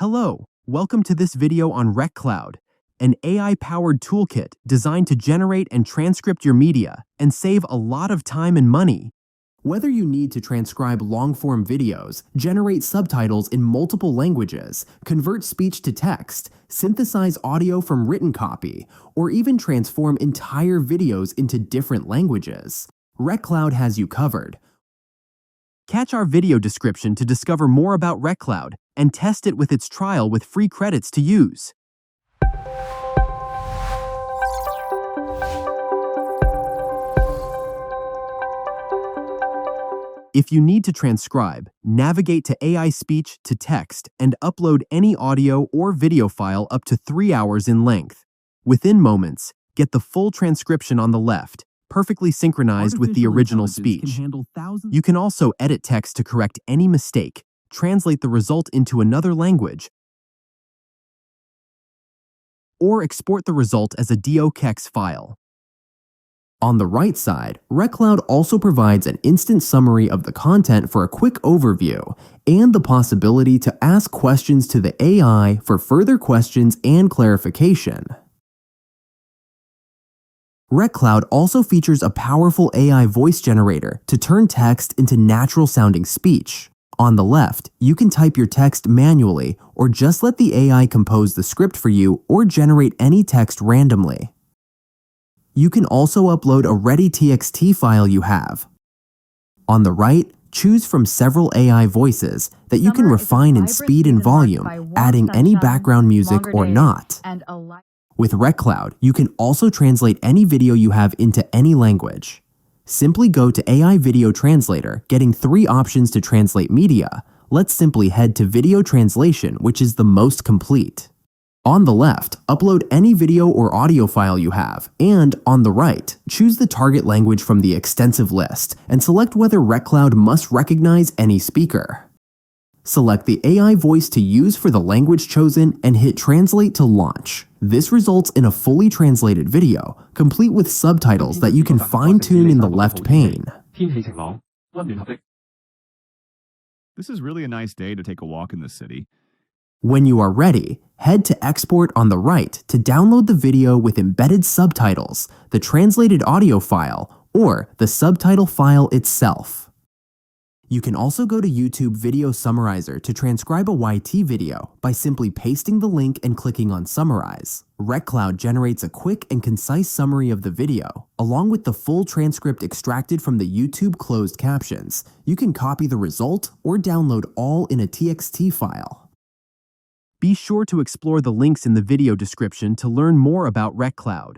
Hello, welcome to this video on RecCloud, an AI-powered toolkit designed to generate and transcript your media and save a lot of time and money. Whether you need to transcribe long-form videos, generate subtitles in multiple languages, convert speech to text, synthesize audio from written copy, or even transform entire videos into different languages, RecCloud has you covered. Catch our video description to discover more about RecCloud and test it with its trial with free credits to use. If you need to transcribe, navigate to AI speech to text and upload any audio or video file up to 3 hours in length. Within moments, get the full transcription on the left, perfectly synchronized with the original speech. You can also edit text to correct any mistake, translate the result into another language, or export the result as a docx file. On the right side, RecCloud also provides an instant summary of the content for a quick overview and the possibility to ask questions to the AI for further questions and clarification. RecCloud also features a powerful AI voice generator to turn text into natural-sounding speech. On the left, you can type your text manually or just let the AI compose the script for you or generate any text randomly. You can also upload a ready TXT file you have. On the right, choose from several AI voices that you can refine in speed and volume, adding any background music or not. With RecCloud, you can also translate any video you have into any language. Simply go to AI Video Translator, getting 3 options to translate media. Let's simply head to Video Translation, which is the most complete. On the left, upload any video or audio file you have, and on the right, choose the target language from the extensive list and select whether RecCloud must recognize any speaker. Select the AI voice to use for the language chosen and hit Translate to launch. This results in a fully translated video, complete with subtitles that you can fine-tune in the left pane. This is really a nice day to take a walk in the city. When you are ready, head to Export on the right to download the video with embedded subtitles, the translated audio file, or the subtitle file itself. You can also go to YouTube Video Summarizer to transcribe a YT video by simply pasting the link and clicking on Summarize. RecCloud generates a quick and concise summary of the video, along with the full transcript extracted from the YouTube closed captions. You can copy the result or download all in a TXT file. Be sure to explore the links in the video description to learn more about RecCloud.